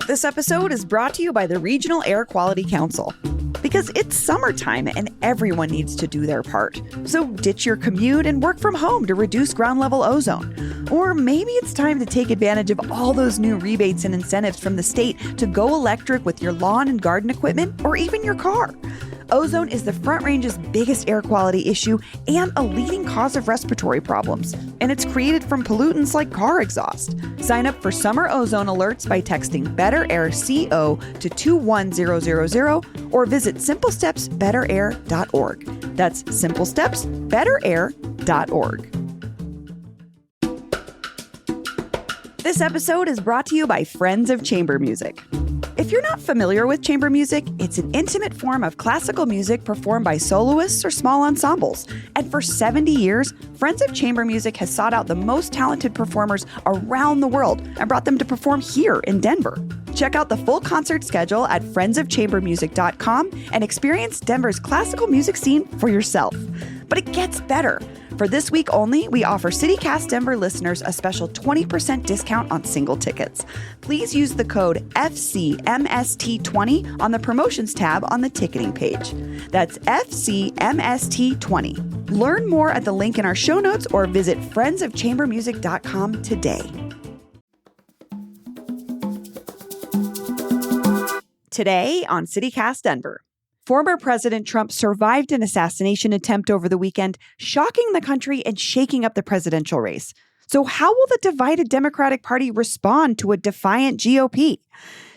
This episode is brought to you by the Regional Air Quality Council. Because it's summertime and everyone needs to do their part. So ditch your commute and work from home to reduce ground level ozone. Or maybe it's time to take advantage of all those new rebates and incentives from the state to go electric with your lawn and garden equipment or even your car. Ozone is the Front Range's biggest air quality issue and a leading cause of respiratory problems. And it's created from pollutants like car exhaust. Sign up for summer ozone alerts by texting Better Air CO to 21000 or visit simplestepsbetterair.org. That's simplestepsbetterair.org. This episode is brought to you by Friends of Chamber Music. If you're not familiar with chamber music, it's an intimate form of classical music performed by soloists or small ensembles. And for 70 years, Friends of Chamber Music has sought out the most talented performers around the world and brought them to perform here in Denver. Check out the full concert schedule at friendsofchambermusic.com and experience Denver's classical music scene for yourself. But it gets better. For this week only, we offer CityCast Denver listeners a special 20% discount on single tickets. Please use the code FCMST20 on the promotions tab on the ticketing page. That's FCMST20. Learn more at the link in our show notes or visit friendsofchambermusic.com today. Today on CityCast Denver. Former President Trump survived an assassination attempt over the weekend, shocking the country and shaking up the presidential race. So how will the divided Democratic Party respond to a defiant GOP?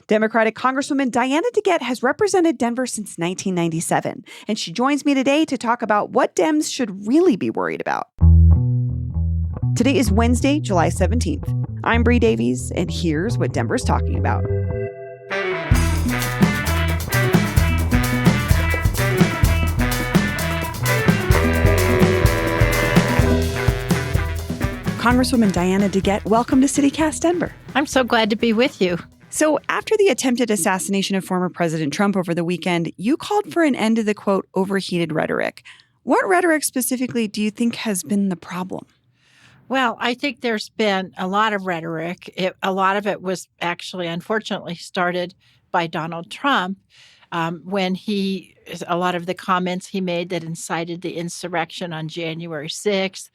Democratic Congresswoman Diana DeGette has represented Denver since 1997, and she joins me today to talk about what Dems should really be worried about. Today is Wednesday, July 17th. I'm Bree Davies, and here's what Denver's talking about. Congresswoman Diana DeGette, welcome to CityCast Denver. I'm so glad to be with you. So after the attempted assassination of former President Trump over the weekend, you called for an end to the, quote, overheated rhetoric. What rhetoric specifically do you think has been the problem? Well, I think there's been a lot of rhetoric. A lot of it was actually, unfortunately, started by Donald Trump when a lot of the comments he made that incited the insurrection on January 6th.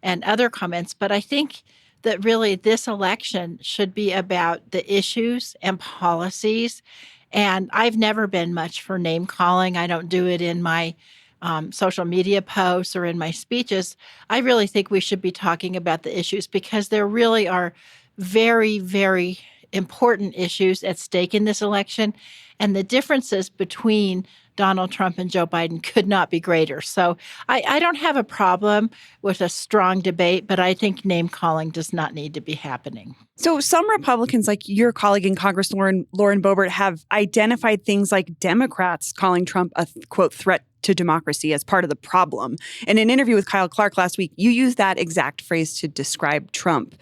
And other comments. But I think that really this election should be about the issues and policies. And I've never been much for name calling. I don't do it in my social media posts or in my speeches. I really think we should be talking about the issues because there really are very, very important issues at stake in this election. And the differences between Donald Trump and Joe Biden could not be greater. So I don't have a problem with a strong debate, but I think name calling does not need to be happening. So some Republicans, like your colleague in Congress, Lauren Boebert, have identified things like Democrats calling Trump a, quote, threat to democracy as part of the problem. In an interview with Kyle Clark last week, you used that exact phrase to describe Trump.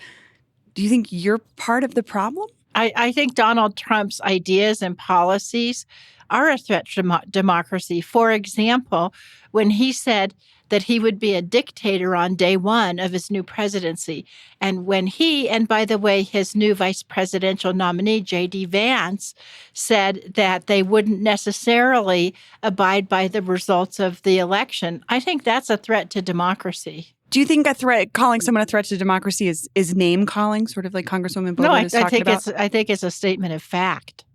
Do you think you're part of the problem? I think Donald Trump's ideas and policies are a threat to democracy. For example, when he said that he would be a dictator on day one of his new presidency, and when he, and by the way, his new vice presidential nominee, J.D. Vance, said that they wouldn't necessarily abide by the results of the election, I think that's a threat to democracy. Do you think calling someone a threat to democracy is name calling, sort of like Congresswoman Boebert is talking about? I think it's a statement of fact.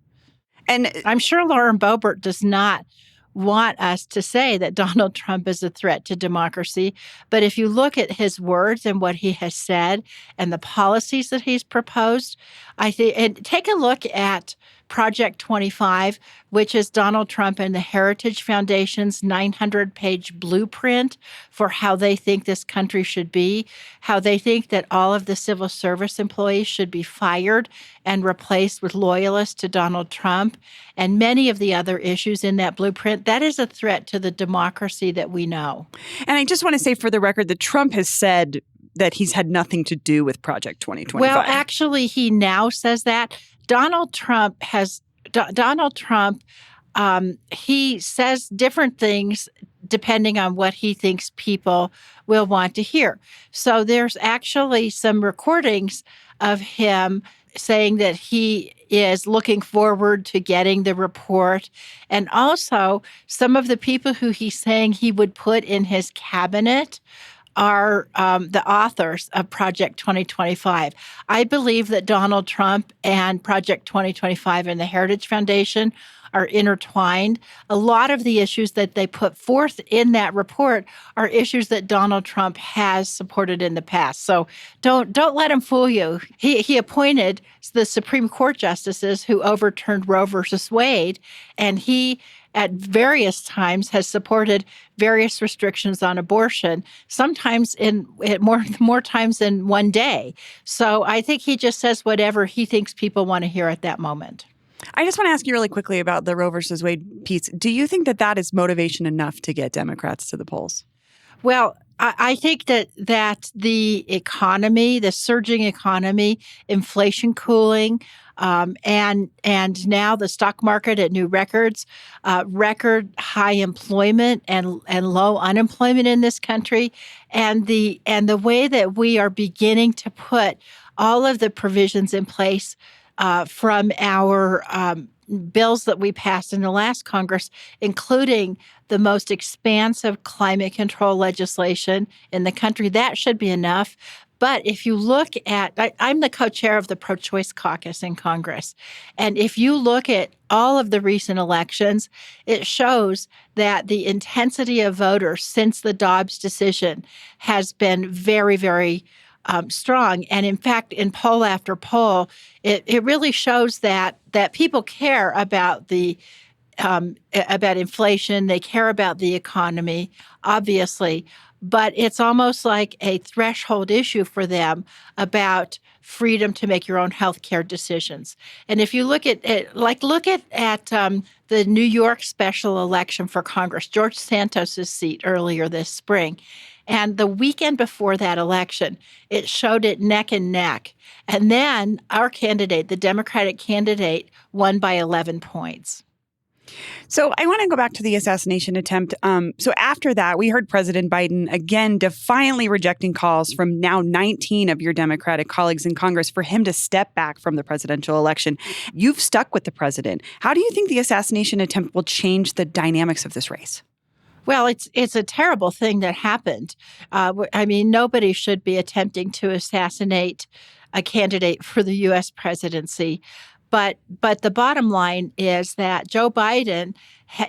And I'm sure Lauren Boebert does not want us to say that Donald Trump is a threat to democracy. But if you look at his words and what he has said and the policies that he's proposed, I think, and take a look at Project 25, which is Donald Trump and the Heritage Foundation's 900-page blueprint for how they think this country should be, how they think that all of the civil service employees should be fired and replaced with loyalists to Donald Trump, and many of the other issues in that blueprint. That is a threat to the democracy that we know. And I just want to say for the record that Trump has said that he's had nothing to do with Project 2025. Well, actually, he now says that. Donald Trump, he says different things depending on what he thinks people will want to hear. So there's actually some recordings of him saying that he is looking forward to getting the report. And also, some of the people who he's saying he would put in his cabinet are the authors of Project 2025. I believe that Donald Trump and Project 2025 and the Heritage Foundation are intertwined. A lot of the issues that they put forth in that report are issues that Donald Trump has supported in the past. So don't let him fool you. He appointed the Supreme Court justices who overturned Roe versus Wade, and he at various times has supported various restrictions on abortion, sometimes in more times than one day. So I think he just says whatever he thinks people want to hear at that moment. I just want to ask you really quickly about the Roe versus Wade piece. Do you think that that is motivation enough to get Democrats to the polls? Well, I think that the economy, the surging economy, inflation cooling, and now the stock market at new records, record high employment and low unemployment in this country, and the way that we are beginning to put all of the provisions in place from our bills that we passed in the last Congress, including the most expansive climate control legislation in the country. That should be enough. But if you look at, I'm the co-chair of the pro-choice caucus in Congress. And if you look at all of the recent elections, it shows that the intensity of voters since the Dobbs decision has been very, very strong. And in fact, in poll after poll, it really shows that people care about about inflation. They care about the economy, obviously, but it's almost like a threshold issue for them about freedom to make your own healthcare decisions. And if you look at the New York special election for Congress, George Santos's seat earlier this spring, and the weekend before that election, it showed it neck and neck. And then our candidate, the Democratic candidate, won by 11 points. So I want to go back to the assassination attempt. So after that, we heard President Biden again defiantly rejecting calls from now 19 of your Democratic colleagues in Congress for him to step back from the presidential election. You've stuck with the president. How do you think the assassination attempt will change the dynamics of this race? Well, it's a terrible thing that happened. I mean, nobody should be attempting to assassinate a candidate for the U.S. presidency. But the bottom line is that Joe Biden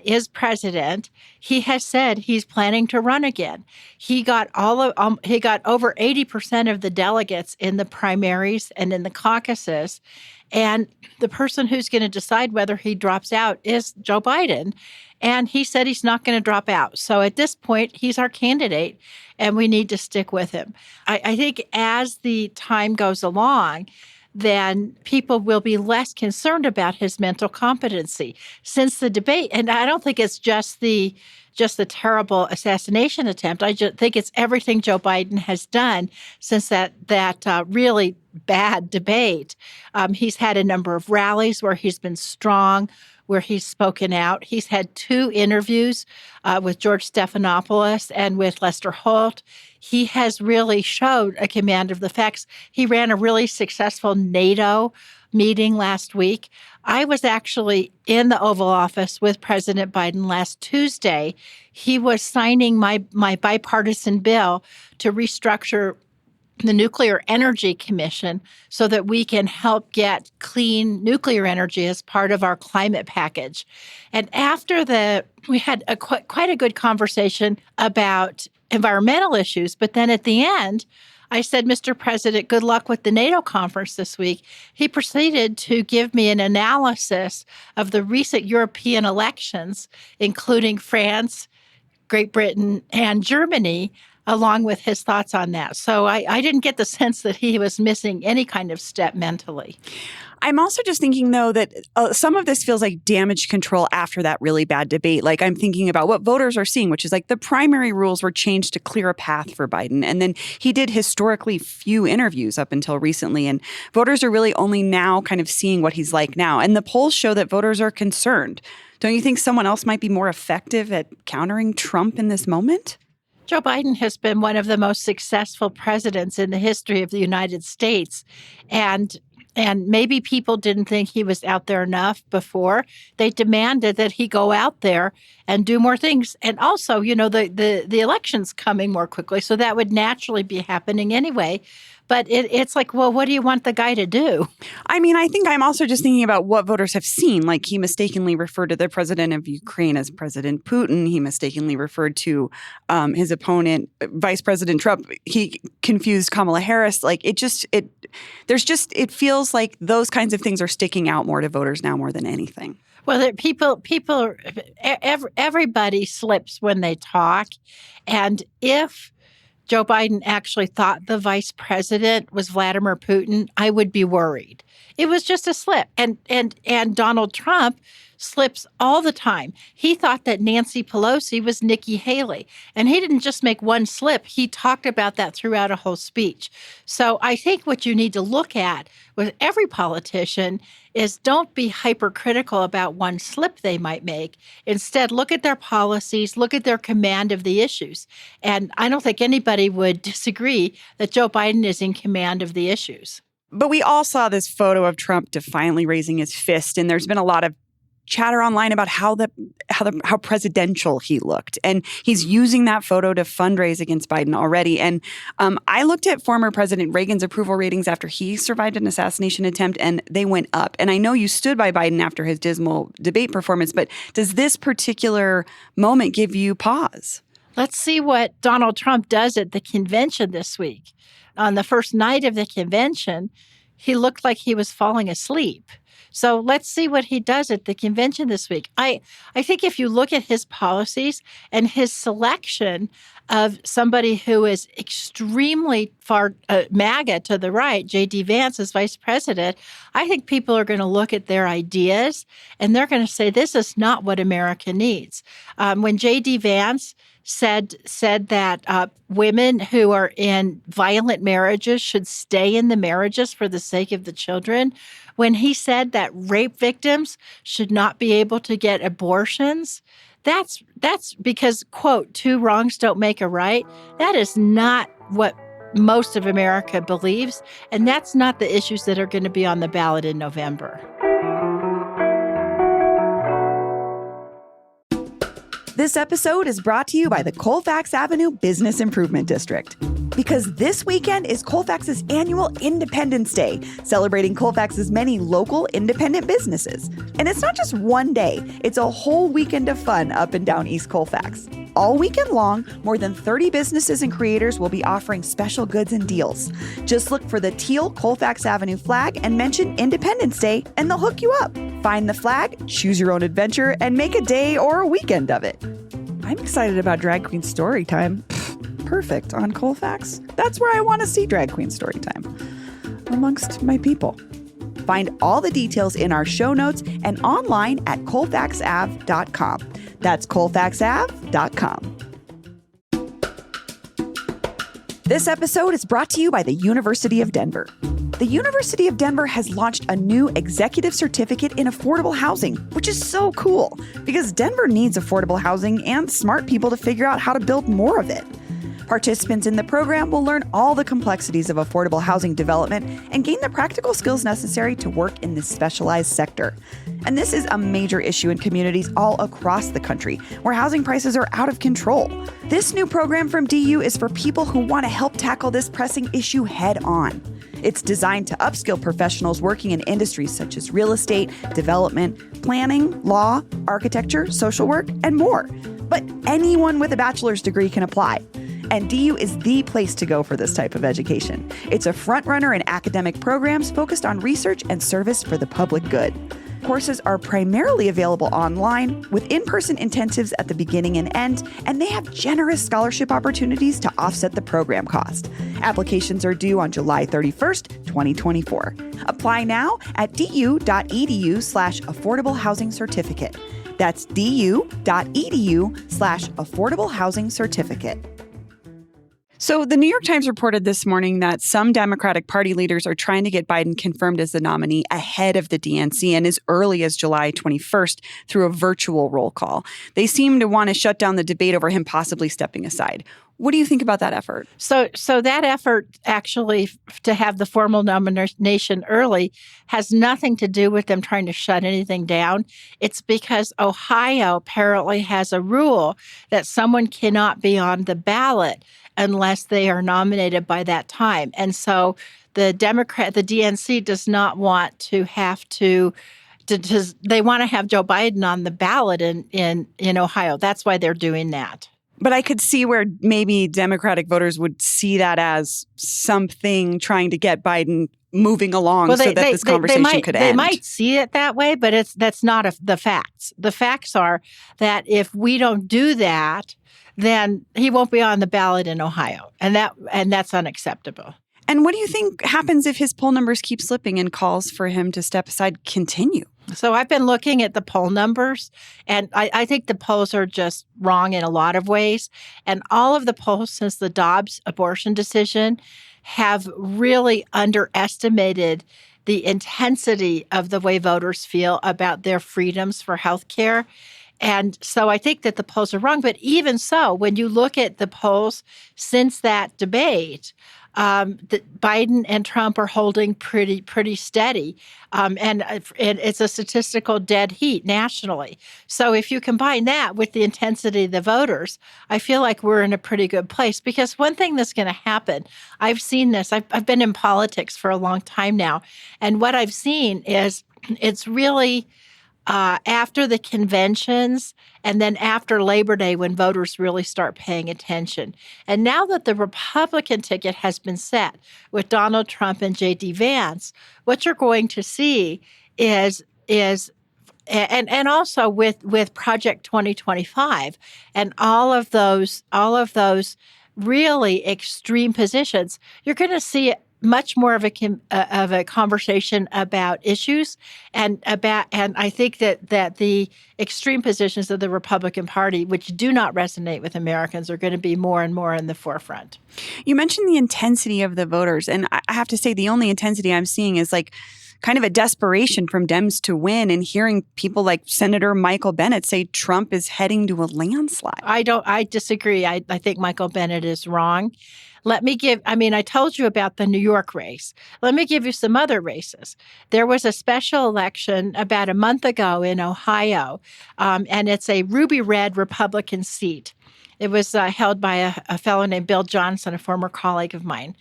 is president. He has said he's planning to run again. He got over 80% of the delegates in the primaries and in the caucuses. And the person who's going to decide whether he drops out is Joe Biden. And he said he's not going to drop out. So at this point, he's our candidate, and we need to stick with him. I think as the time goes along, then people will be less concerned about his mental competency. Since the debate, and I don't think it's just the terrible assassination attempt. I just think it's everything Joe Biden has done since that really bad debate. He's had a number of rallies where he's been strong, where he's spoken out. He's had 2 interviews with George Stephanopoulos and with Lester Holt. He has really showed a command of the facts. He ran a really successful NATO meeting last week. I was actually in the Oval Office with President Biden last Tuesday. He was signing my bipartisan bill to restructure the Nuclear Energy Commission so that we can help get clean nuclear energy as part of our climate package. And after we had quite a good conversation about environmental issues, but then at the end, I said, Mr. President, good luck with the NATO conference this week. He proceeded to give me an analysis of the recent European elections, including France, Great Britain, and Germany, along with his thoughts on that. So I didn't get the sense that he was missing any kind of step mentally. I'm also just thinking, though, that some of this feels like damage control after that really bad debate. Like, I'm thinking about what voters are seeing, which is like the primary rules were changed to clear a path for Biden. And then he did historically few interviews up until recently. And voters are really only now kind of seeing what he's like now. And the polls show that voters are concerned. Don't you think someone else might be more effective at countering Trump in this moment? Joe Biden has been one of the most successful presidents in the history of the United States. And And maybe people didn't think he was out there enough before. They demanded that he go out there and do more things. And also, the election's coming more quickly, so that would naturally be happening anyway. But it's like, well, what do you want the guy to do? I mean, I think I'm also just thinking about what voters have seen. Like, he mistakenly referred to the president of Ukraine as President Putin. He mistakenly referred to his opponent, Vice President Trump. He confused Kamala Harris. Like, it feels like those kinds of things are sticking out more to voters now more than anything. Well, everybody slips when they talk. And if Joe Biden actually thought the vice president was Vladimir Putin, I would be worried. It was just a slip. And Donald Trump slips all the time. He thought that Nancy Pelosi was Nikki Haley. And he didn't just make one slip. He talked about that throughout a whole speech. So I think what you need to look at with every politician is don't be hypercritical about one slip they might make. Instead, look at their policies, look at their command of the issues. And I don't think anybody would disagree that Joe Biden is in command of the issues. But we all saw this photo of Trump defiantly raising his fist, and there's been a lot of chatter online about how presidential he looked. And he's using that photo to fundraise against Biden already. And I looked at former President Reagan's approval ratings after he survived an assassination attempt, and they went up. And I know you stood by Biden after his dismal debate performance, but does this particular moment give you pause? Let's see what Donald Trump does at the convention this week. On the first night of the convention, he looked like he was falling asleep. So let's see what he does at the convention this week. I think if you look at his policies and his selection of somebody who is extremely far MAGA to the right, J.D. Vance as vice president, I think people are going to look at their ideas and they're going to say, this is not what America needs. When J.D. Vance said that women who are in violent marriages should stay in the marriages for the sake of the children, when he said that rape victims should not be able to get abortions, that's because, quote, two wrongs don't make a right. That is not what most of America believes, and that's not the issues that are going to be on the ballot in November. This episode is brought to you by the Colfax Avenue Business Improvement District. Because this weekend is Colfax's annual Independence Day, celebrating Colfax's many local independent businesses. And it's not just one day, it's a whole weekend of fun up and down East Colfax. All weekend long, more than 30 businesses and creators will be offering special goods and deals. Just look for the teal Colfax Avenue flag and mention Independence Day, and they'll hook you up. Find the flag, choose your own adventure, and make a day or a weekend of it. I'm excited about Drag Queen Story Time. Perfect on Colfax. That's where I want to see Drag Queen Story Time, amongst my people. Find all the details in our show notes and online at colfaxav.com. That's colfaxav.com. This episode is brought to you by the University of Denver. The University of Denver has launched a new executive certificate in affordable housing, which is so cool because Denver needs affordable housing and smart people to figure out how to build more of it. Participants in the program will learn all the complexities of affordable housing development and gain the practical skills necessary to work in this specialized sector. And this is a major issue in communities all across the country where housing prices are out of control. This new program from DU is for people who want to help tackle this pressing issue head on. It's designed to upskill professionals working in industries such as real estate, development, planning, law, architecture, social work, and more. But anyone with a bachelor's degree can apply. And DU is the place to go for this type of education. It's a frontrunner in academic programs focused on research and service for the public good. Courses are primarily available online with in-person intensives at the beginning and end, and they have generous scholarship opportunities to offset the program cost. Applications are due on July 31st, 2024. Apply now at du.edu/affordable housing certificate. That's du.edu/affordable housing certificate. So the New York Times reported this morning that some Democratic Party leaders are trying to get Biden confirmed as the nominee ahead of the DNC and as early as July 21st through a virtual roll call. They seem to want to shut down the debate over him possibly stepping aside. What do you think about that effort? So that effort actually to have the formal nomination early has nothing to do with them trying to shut anything down. It's because Ohio apparently has a rule that someone cannot be on the ballot unless they are nominated by that time. And so the DNC does not want to have to they want to have Joe Biden on the ballot in Ohio. That's why they're doing that. But I could see where maybe Democratic voters would see that as something trying to get Biden moving along so that this conversation could end. They might see it that way, but that's not the facts. The facts are that if we don't do that, then he won't be on the ballot in Ohio, and that's unacceptable. And what do you think happens if his poll numbers keep slipping and calls for him to step aside continue? So I've been looking at the poll numbers, and I think the polls are just wrong in a lot of ways. And all of the polls since the Dobbs abortion decision have really underestimated the intensity of the way voters feel about their freedoms for health care. And so I think that the polls are wrong. But even so, when you look at the polls since that debate, Biden and Trump are holding pretty steady. And it's a statistical dead heat nationally. So if you combine that with the intensity of the voters, I feel like we're in a pretty good place. Because one thing that's going to happen, I've seen this. I've been in politics for a long time now. And what I've seen is it's really after the conventions and then after Labor Day when voters really start paying attention. And now that the Republican ticket has been set with Donald Trump and J.D. Vance, what you're going to see is and also with Project 2025 and all of those really extreme positions, you're going to see much more of a conversation about issues and I think that the extreme positions of the Republican Party, which do not resonate with Americans, are going to be more and more in the forefront. You mentioned the intensity of the voters, and I have to say the only intensity I'm seeing is like kind of a desperation from Dems to win, and hearing people like Senator Michael Bennet say Trump is heading to a landslide. I disagree. I think Michael Bennet is wrong. I told you about the New York race. Let me give you some other races. There was a special election about a month ago in Ohio, and it's a ruby red Republican seat. It was held by a fellow named Bill Johnson, a former colleague of mine.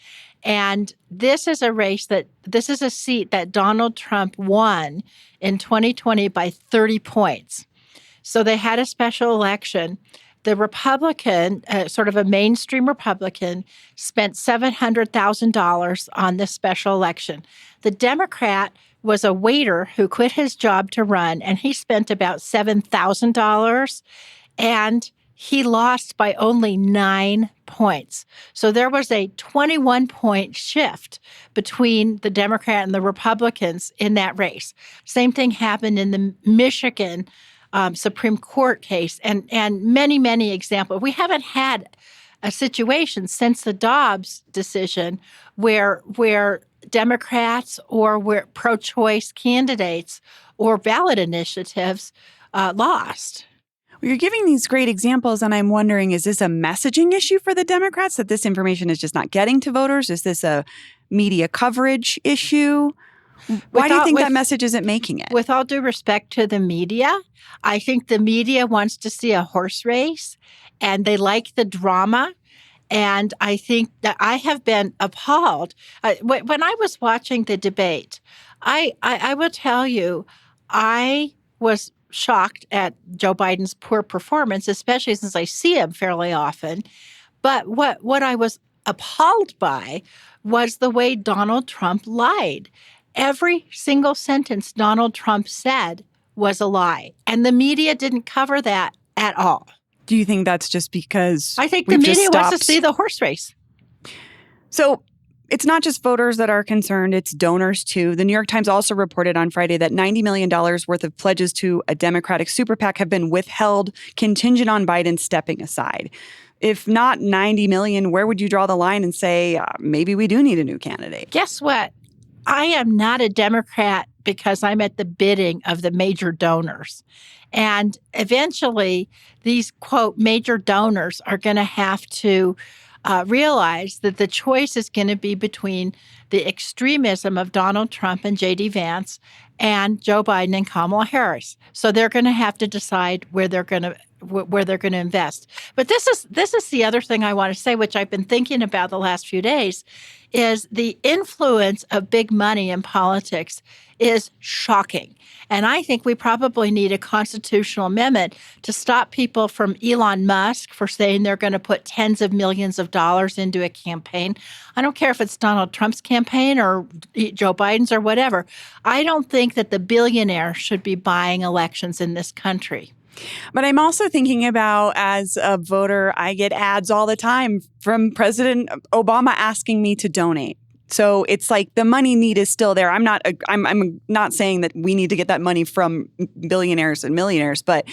And this is a seat that Donald Trump won in 2020 by 30 points. So they had a special election. The Republican, sort of a mainstream Republican, spent $700,000 on this special election. The Democrat was a waiter who quit his job to run, and he spent about $7,000, and he lost by only 9 points. So there was a 21-point shift between the Democrat and the Republicans in that race. Same thing happened in the Michigan Supreme Court case, and many, many examples. We haven't had a situation since the Dobbs decision where Democrats or where pro-choice candidates or ballot initiatives lost. Well, you're giving these great examples, and I'm wondering, is this a messaging issue for the Democrats that this information is just not getting to voters? Is this a media coverage issue? Why do you think that message isn't making it? With all due respect to the media, I think the media wants to see a horse race, and they like the drama. And I think that I have been appalled. When I was watching the debate, I will tell you, I was shocked at Joe Biden's poor performance, especially since I see him fairly often. But what I was appalled by was the way Donald Trump lied. Every single sentence Donald Trump said was a lie, and the media didn't cover that at all. Do you think that's just because I think the media wants to see the horse race? So it's not just voters that are concerned, it's donors too. The New York Times also reported on Friday that $90 million worth of pledges to a Democratic super PAC have been withheld contingent on Biden stepping aside. If not 90 million, where would you draw the line and say, maybe we do need a new candidate? Guess what? I am not a Democrat because I'm at the bidding of the major donors. And eventually, these, quote, major donors are going to have to realize that the choice is going to be between the extremism of Donald Trump and J.D. Vance and Joe Biden and Kamala Harris. So they're going to have to decide where they're going to invest. But this is the other thing I want to say, which I've been thinking about the last few days, is the influence of big money in politics is shocking. And I think we probably need a constitutional amendment to stop people from Elon Musk for saying they're going to put tens of millions of dollars into a campaign. I don't care if it's Donald Trump's campaign or Joe Biden's or whatever. I don't think that the billionaires should be buying elections in this country. But I'm also thinking about, as a voter, I get ads all the time from President Obama asking me to donate. So it's like the money need is still there. I'm not saying that we need to get that money from billionaires and millionaires, but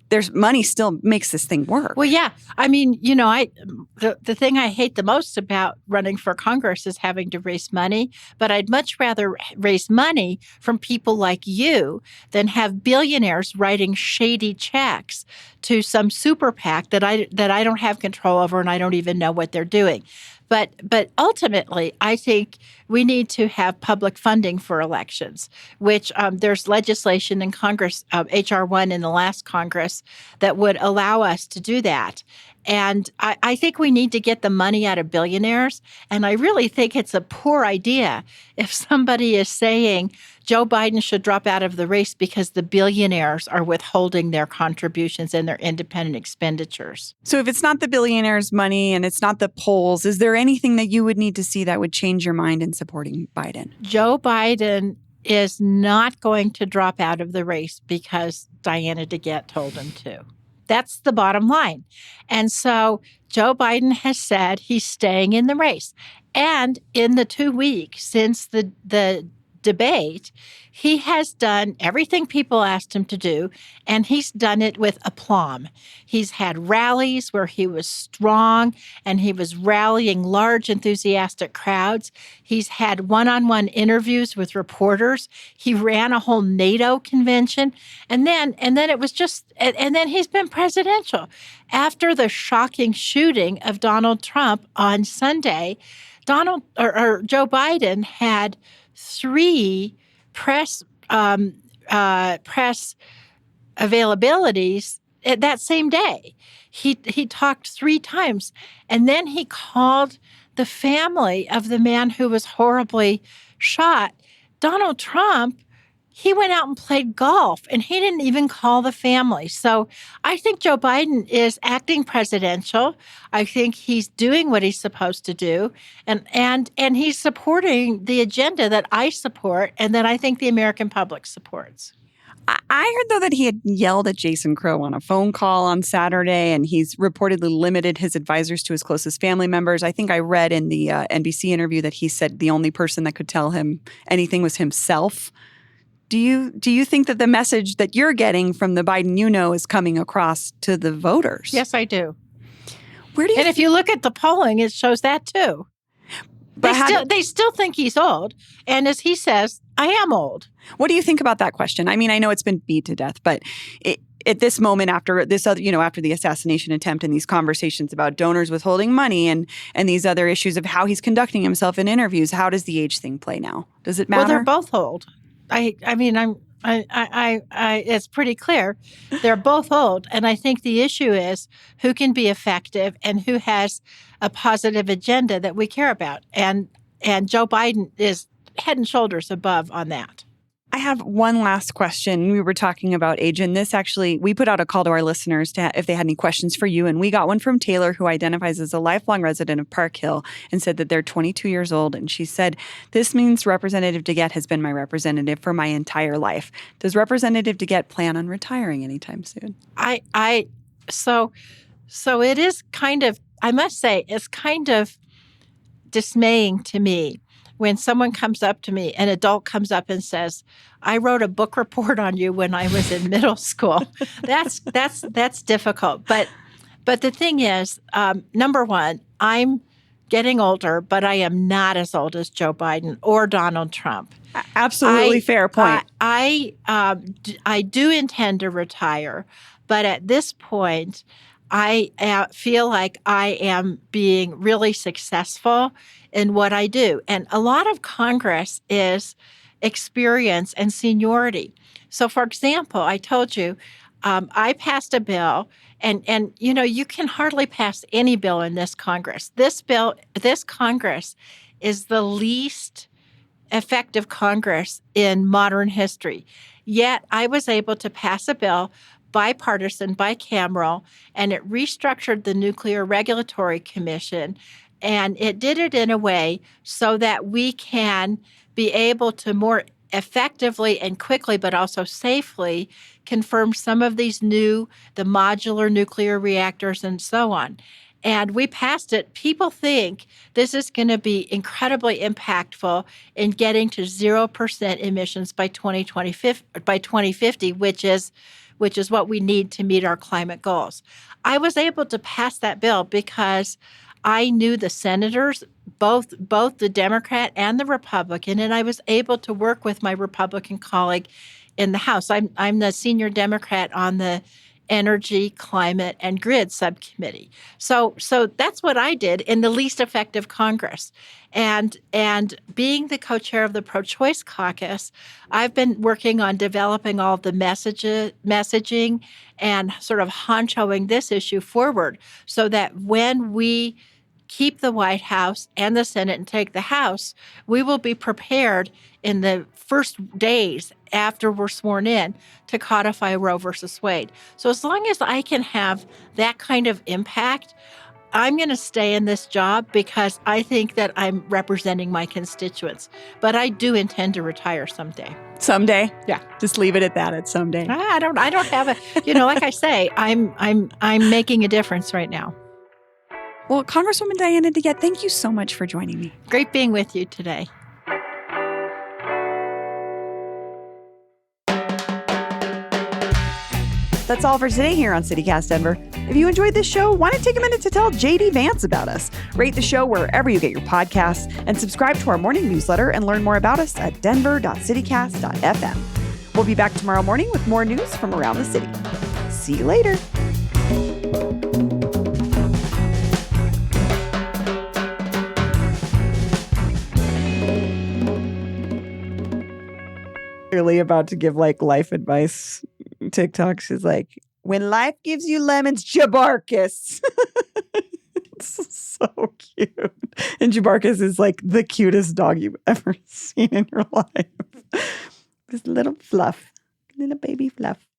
there's money still makes this thing work. Well, yeah. I mean, the thing I hate the most about running for Congress is having to raise money, but I'd much rather raise money from people like you than have billionaires writing shady checks to some super PAC that I don't have control over and I don't even know what they're doing. But ultimately, I think we need to have public funding for elections, which there's legislation in Congress, H.R. 1 in the last Congress, that would allow us to do that. And I think we need to get the money out of billionaires. And I really think it's a poor idea if somebody is saying Joe Biden should drop out of the race because the billionaires are withholding their contributions and their independent expenditures. So if it's not the billionaires' money and it's not the polls, is there anything that you would need to see that would change your mind in supporting Biden? Joe Biden is not going to drop out of the race because Diana DeGette told him to. That's the bottom line. And so Joe Biden has said he's staying in the race. And in the 2 weeks since the debate, he has done everything people asked him to do, and he's done it with aplomb. He's had rallies where he was strong and he was rallying large, enthusiastic crowds. He's had one-on-one interviews with reporters. He ran a whole NATO convention, and then it was just, and then he's been presidential. After the shocking shooting of Donald Trump on Sunday, Joe Biden had 3 press availabilities that same day. He talked 3 times, and then he called the family of the man who was horribly shot. Donald Trump, he went out and played golf, and he didn't even call the family. So I think Joe Biden is acting presidential. I think he's doing what he's supposed to do, and he's supporting the agenda that I support and that I think the American public supports. I heard, though, that he had yelled at Jason Crow on a phone call on Saturday, and he's reportedly limited his advisors to his closest family members. I think I read in the NBC interview that he said the only person that could tell him anything was himself. Do you think that the message that you're getting from the Biden is coming across to the voters? Yes, I do. And if you look at the polling, it shows that too. But they still think he's old. And as he says, I am old. What do you think about that question? I mean, I know it's been beat to death, but at this moment, after this other, after the assassination attempt and these conversations about donors withholding money and these other issues of how he's conducting himself in interviews, how does the age thing play now? Does it matter? Well, they're both old. It's pretty clear. They're both old. And I think the issue is who can be effective and who has a positive agenda that we care about. And Joe Biden is head and shoulders above on that. I have one last question. We were talking about age, and this actually, we put out a call to our listeners if they had any questions for you, and we got one from Taylor, who identifies as a lifelong resident of Park Hill, and said that they're 22 years old, and she said, "This means Representative DeGette has been my representative for my entire life. Does Representative DeGette plan on retiring anytime soon?" So it is kind of, I must say, it's kind of dismaying to me when someone comes up to me, an adult comes up and says, "I wrote a book report on you when I was in middle school." That's difficult. But the thing is, number one, I'm getting older, but I am not as old as Joe Biden or Donald Trump. Absolutely fair point. I do intend to retire, but at this point, I feel like I am being really successful in what I do. And a lot of Congress is experience and seniority. So, for example, I told you I passed a bill, and you can hardly pass any bill in this Congress. This Congress is the least effective Congress in modern history. Yet I was able to pass a bill, bipartisan, bicameral, and it restructured the Nuclear Regulatory Commission. And it did it in a way so that we can be able to more effectively and quickly, but also safely, confirm some of these the modular nuclear reactors and so on. And we passed it. People think this is going to be incredibly impactful in getting to 0% emissions by 2050, which is what we need to meet our climate goals. I was able to pass that bill because I knew the senators, both the Democrat and the Republican, and I was able to work with my Republican colleague in the House. I'm the senior Democrat on the Energy, Climate, and Grid Subcommittee. So that's what I did in the least effective Congress. And being the co-chair of the Pro-Choice Caucus, I've been working on developing all the messaging and sort of honchoing this issue forward so that when we keep the White House and the Senate and take the House, we will be prepared in the first days after we're sworn in to codify Roe versus Wade. So as long as I can have that kind of impact, I'm going to stay in this job because I think that I'm representing my constituents. But I do intend to retire someday. Someday? Yeah. Just leave it at that. It's someday. I don't have a, like I say, I'm making a difference right now. Well, Congresswoman Diana DeGette, thank you so much for joining me. Great being with you today. That's all for today here on CityCast Denver. If you enjoyed this show, why not take a minute to tell JD Vance about us? Rate the show wherever you get your podcasts and subscribe to our morning newsletter and learn more about us at denver.citycast.fm. We'll be back tomorrow morning with more news from around the city. See you later. Clearly about to give life advice TikTok. She's like, when life gives you lemons, Jabarkus. It's so cute. And Jabarkus is the cutest dog you've ever seen in your life. This little fluff, little baby fluff.